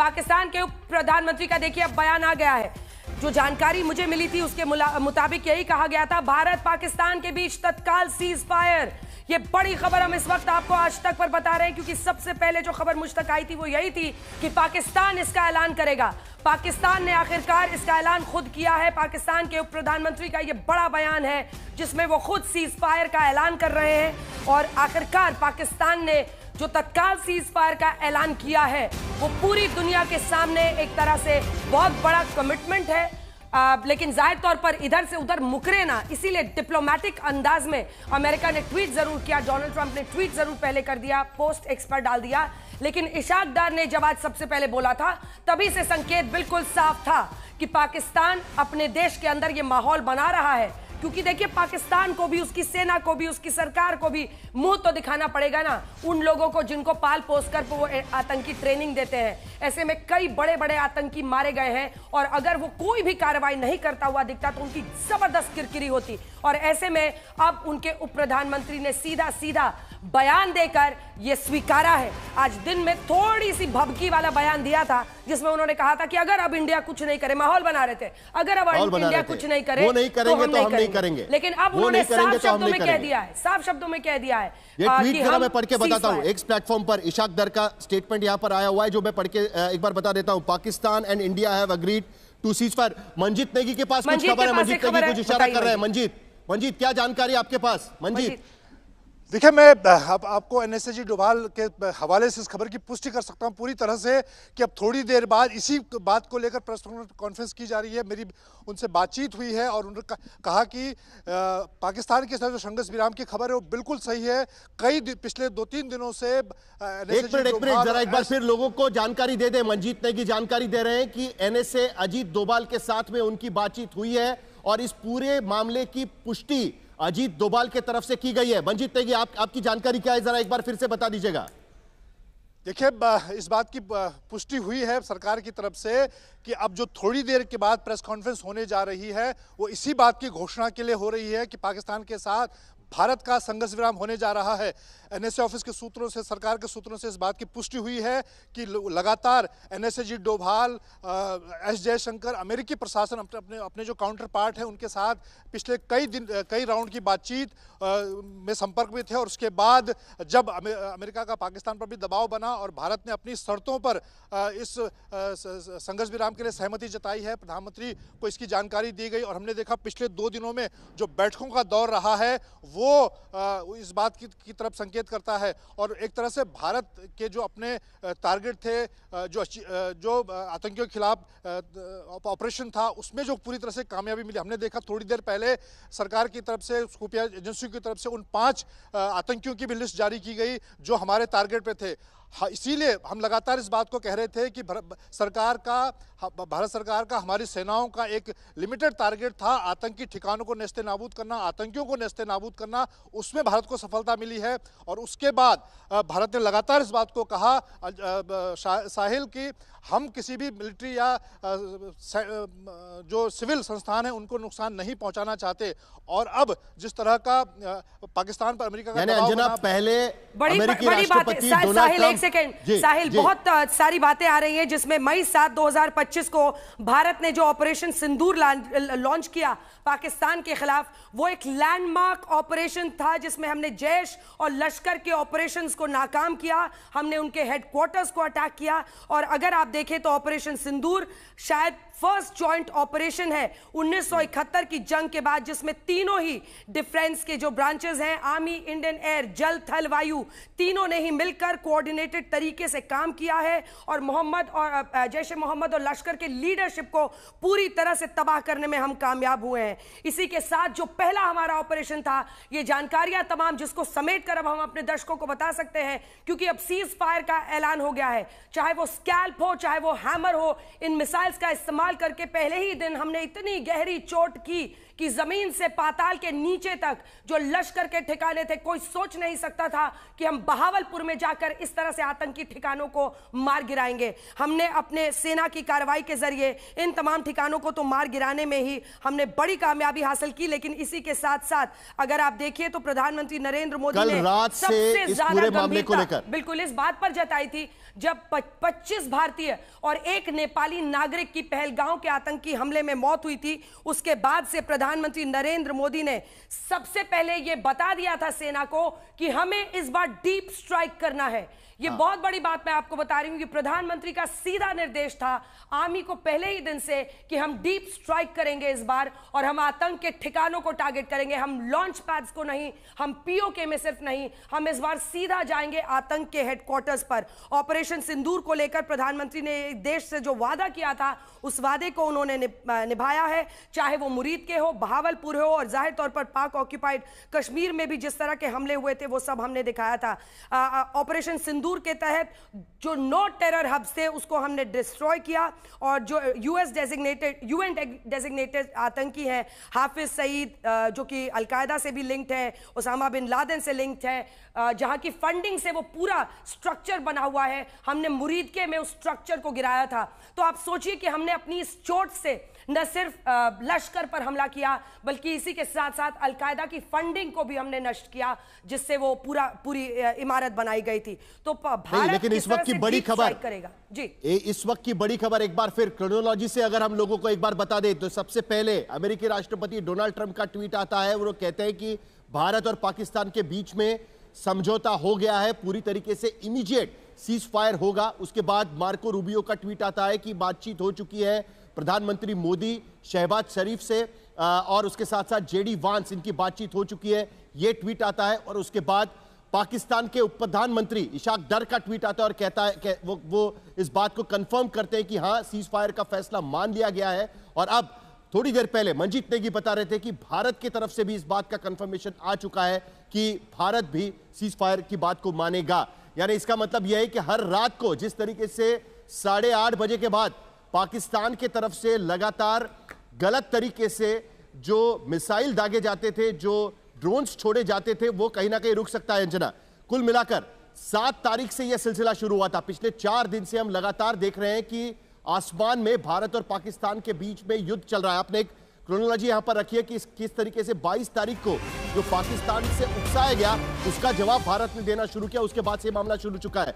पाकिस्तान के उप प्रधानमंत्री का देखिए अब बयान आ गया है। जो जानकारी मुझे मिली थी उसके मुताबिक यही कहा गया था, भारत पाकिस्तान के बीच तत्काल सीज फायर। ये बड़ी खबर हम इस वक्त आपको आज तक पर बता रहे हैं, क्योंकि सबसे पहले जो खबर मुझ तक आई थी वो यही थी कि पाकिस्तान इसका ऐलान करेगा। पाकिस्तान ने आखिरकार इसका ऐलान खुद किया है। पाकिस्तान के उप प्रधानमंत्री का ये बड़ा बयान है जिसमें वो खुद सीज फायर का ऐलान कर रहे हैं। और आखिरकार पाकिस्तान ने जो तत्काल सीज फायर का ऐलान किया है वो पूरी दुनिया के सामने एक तरह से बहुत बड़ा कमिटमेंट है। लेकिन जाहिर तौर पर इधर से उधर मुकरे ना, इसीलिए डिप्लोमेटिक अंदाज में अमेरिका ने ट्वीट जरूर किया, डोनाल्ड ट्रंप ने ट्वीट जरूर पहले कर दिया, पोस्ट एक्स पर डाल दिया। लेकिन इशाक डार ने जब आज सबसे पहले बोला था तभी से संकेत बिल्कुल साफ था कि पाकिस्तान अपने देश के अंदर ये माहौल बना रहा है। क्योंकि देखिए पाकिस्तान को भी, उसकी सेना को भी, उसकी सरकार को भी मुंह तो दिखाना पड़ेगा ना उन लोगों को जिनको पाल पोस कर वो आतंकी ट्रेनिंग देते हैं। ऐसे में कई बड़े बड़े आतंकी मारे गए हैं और अगर वो कोई भी कार्रवाई नहीं करता हुआ दिखता तो उनकी जबरदस्त किरकिरी होती। और ऐसे में अब उनके उप प्रधानमंत्री ने सीधा सीधा बयान देकर यह स्वीकारा है। आज दिन में थोड़ी सी भभकी वाला बयान दिया था जिसमें उन्होंने कहा था कि अगर अब इंडिया कुछ नहीं करे, माहौल बना रहे थे, अगर अब इंडिया कुछ नहीं करे वो नहीं करेंगे तो हम नहीं करेंगे। लेकिन अब उन्होंने साफ शब्दों में कह दिया है, साफ शब्दों में कह दिया है। ये ट्वीट जरा मैं पढ़ के बताता हूं। एक्स प्लेटफॉर्म पर इशाक दर का स्टेटमेंट यहां पर आया हुआ है जो मैं पढ़ के एक बार बता देता हूं। Pakistan and India have agreed to cease fire. Manjeet Negi के पास कुछ खबर है, मंजीत नेगी कुछ इशारा कर रहे हैं। मंजीत क्या जानकारी आपके पास? मंजीत देखिए, मैं अब आपको एनएसजी डोभाल के हवाले से इस खबर की पुष्टि कर सकता हूं पूरी तरह से कि अब थोड़ी देर बाद इसी बात को लेकर प्रेस कॉन्फ्रेंस की जा रही है। मेरी उनसे बातचीत हुई है और उन्होंने कहा कि पाकिस्तान के साथ जो संघर्ष विराम की खबर है वो बिल्कुल सही है। पिछले 2-3 दिनों से एक मिनट जरा एक बार फिर लोगों को जानकारी दे दे। मंजीत नेगी जानकारी दे रहे हैं कि एनएसए अजीत डोभाल के साथ में उनकी बातचीत हुई है और इस पूरे मामले की पुष्टि अजीत डोभाल के तरफ से की गई है। मंजीत नेगी आपकी जानकारी क्या है, जरा एक बार फिर से बता दीजिएगा। देखिए, इस बात की पुष्टि हुई है सरकार की तरफ से कि अब जो थोड़ी देर के बाद प्रेस कॉन्फ्रेंस होने जा रही है वो इसी बात की घोषणा के लिए हो रही है कि पाकिस्तान के साथ भारत का संघर्ष विराम होने जा रहा है। एनएसए ऑफिस के सूत्रों से, सरकार के सूत्रों से इस बात की पुष्टि हुई है कि लगातार एनएसजी डोभाल, एस जयशंकर, अमेरिकी प्रशासन अपने जो काउंटर पार्ट है उनके साथ पिछले कई राउंड की बातचीत में संपर्क में थे। और उसके बाद जब अमेरिका का पाकिस्तान पर भी दबाव बना और भारत ने अपनी शर्तों पर इस संघर्ष विराम के लिए सहमति जताई है, प्रधानमंत्री को इसकी जानकारी दी गई। और हमने देखा पिछले 2 दिनों में जो बैठकों का दौर रहा है वो इस बात की तरफ संकेत करता है। और एक तरह से भारत के जो अपने टारगेट थे, जो आतंकियों के खिलाफ ऑपरेशन था, उसमें जो पूरी तरह से कामयाबी मिली। हमने देखा थोड़ी देर पहले सरकार की तरफ से, खुफिया एजेंसियों की तरफ से उन 5 आतंकियों की भी लिस्ट जारी की गई जो हमारे टारगेट पे थे। इसीलिए हम लगातार इस बात को कह रहे थे कि भारत सरकार का हमारी सेनाओं का एक लिमिटेड टारगेट था आतंकी ठिकानों को नेस्ते नाबूद करना, आतंकियों को नेस्ते नाबूद करना। उसमें भारत को सफलता मिली है। और उसके बाद भारत ने लगातार इस बात को कहा साहिल कि हम किसी भी मिलिट्री या जो सिविल संस्थान है उनको नुकसान नहीं पहुंचाना चाहते। और अब जिस तरह का पाकिस्तान पर अमेरिका का दबाव बना, पहले बड़ी बात साहिल, एक सेकंड साहिल, बहुत सारी बातें आ रही हैं जिसमें मई 7, 2025 को भारत ने जो ऑपरेशन सिंदूर लॉन्च किया पाकिस्तान के खिलाफ, वो एक लैंडमार्क ऑपरेशन था जिसमें हमने जैश और लश्कर के ऑपरेशंस को नाकाम किया, हमने उनके हेडक्वार्टर्स को अटैक किया। और अगर आप देखें तो ऑपरेशन सिंदूर शायद फर्स्ट जॉइंट ऑपरेशन है 1971 की जंग के बाद जिसमें तीनों ही डिफेंस के जो ब्रांचेस हैं, आर्मी, इंडियन एयर, जल, थल, वायु, तीनों ने ही मिलकर कोऑर्डिनेटेड तरीके से काम किया है और जैश ए मोहम्मद और लश्कर के लीडरशिप को पूरी तरह से तबाह करने में हम कामयाब हुए हैं। इसी के साथ जो पहला हमारा ऑपरेशन था, ये जानकारियां तमाम जिसको समेट कर अब हम अपने दर्शकों को बता सकते हैं, क्योंकि अब सीज फायर का ऐलान हो गया है। चाहे वो स्कैल्प हो, चाहे वो हैमर हो, इन मिसाइल्स का इस्तेमाल करके पहले ही दिन हमने इतनी गहरी चोट की कि जमीन से पाताल के नीचे तक जो लश्कर के ठिकाने थे, कोई सोच नहीं सकता था कि हम बहावलपुर में जाकर इस तरह से से आतंकी ठिकानों को मार गिराएंगे। हमने अपने सेना की कार्रवाई के जरिए इन तमाम ठिकानों को तो मार गिराने में ही हमने बड़ी कामयाबी हासिल की, लेकिन इसी के साथ साथ अगर आप देखिए तो प्रधानमंत्री नरेंद्र मोदी ने रात से सबसे इस ज्यादा पूरे मामले को गंभीरता लेकर बिल्कुल इस बात पर जताई थी जब 25 भारतीय और एक नेपाली नागरिक की पहलगांव के आतंकी हमले में मौत हुई थी। उसके बाद से प्रधानमंत्री नरेंद्र मोदी ने सबसे पहले यह बता दिया था सेना को कि हमें इस बार डीप स्ट्राइक करना है। यह बहुत बड़ी बात मैं आपको बता रही हूं कि प्रधानमंत्री का सीधा निर्देश था आर्मी को पहले ही दिन से कि हम डीप स्ट्राइक करेंगे इस बार, और हम आतंक के ठिकानों को टारगेट करेंगे। हम लॉन्च पैड्स को नहीं, हम पीओके में सिर्फ नहीं, हम इस बार सीधा जाएंगे आतंक के हेडक्वार्टर्स पर। ऑपरेशन सिंदूर को लेकर प्रधानमंत्री ने देश से जो वादा किया था उस वादे को उन्होंने निभाया है, चाहे वो मुरीद के हो, बहावलपुर हो, और जाहिर तौर पर पाक ऑक्यूपाइड कश्मीर में भी जिस तरह के हमले हुए थे वो सब हमने दिखाया था। ऑपरेशन सिंदूर के तहत जो नो टेरर हब्स थे उसको हमने डिस्ट्रॉय किया, और जो यूएन डेजिग्नेटेड आतंकी हैं हाफिज सईद जो कि अलकायदा से भी लिंक्ड है, ओसामा बिन लादेन से लिंक्ड है, जहां की फंडिंग से वो पूरा स्ट्रक्चर बना हुआ है, हमने मुरीद के में उस स्ट्रक्चर को गिराया था। तो आप सोचिए कि हमने अपनी इस चोट से न सिर्फ लश्कर पर हमला किया बल्कि इसी के साथ साथ अलकायदा की फंडिंग को भी हमने नष्ट किया, जिससे वो पूरी इमारत बनाई गई थी। तो भारत लेकिन इस वक्त की बड़ी खबर करेगा जी, इस वक्त की बड़ी खबर एक बार फिर क्रोनोलॉजी से अगर हम लोगों को एक बार बता दें तो सबसे पहले अमेरिकी राष्ट्रपति डोनाल्ड ट्रंप का ट्वीट आता है। वो कहते हैं कि भारत और पाकिस्तान के बीच में समझौता हो गया है, पूरी तरीके से इमीडिएट सीज फायर होगा। उसके बाद मार्को रूबियो का ट्वीट आता है कि बातचीत हो चुकी है प्रधानमंत्री मोदी शहबाज शरीफ से, और उसके साथ साथ जेडी वांस, इनकी बातचीत हो चुकी है, यह ट्वीट आता है। और उसके बाद पाकिस्तान के उप प्रधानमंत्री इशाक डर का ट्वीट आता है और कहता है कि वो इस बात को कंफर्म करते हैं कि हां सीज फायर का फैसला मान लिया गया है। और अब थोड़ी देर पहले मंजीत नेगी बता रहे थे कि भारत की तरफ से भी इस बात का कंफर्मेशन आ चुका है कि भारत भी सीज फायर की बात को मानेगा। यानी इसका मतलब यह है कि हर रात को जिस तरीके से 8:30 बजे के बाद पाकिस्तान की तरफ से लगातार गलत तरीके से जो मिसाइल दागे जाते थे, जो ड्रोन्स छोड़े जाते थे, वो कहीं ना कहीं रुक सकता है। अंजना, कुल मिलाकर 7 तारीख से यह सिलसिला शुरू हुआ था। पिछले 4 दिन से हम लगातार देख रहे हैं कि आसमान में भारत और पाकिस्तान के बीच में युद्ध चल रहा है। आपने एक क्रोनोलॉजी यहां पर रखी है कि किस तरीके से 22 तारीख को जो पाकिस्तान से उकसाया गया उसका जवाब भारत ने देना शुरू किया, उसके बाद से मामला शुरू चुका है।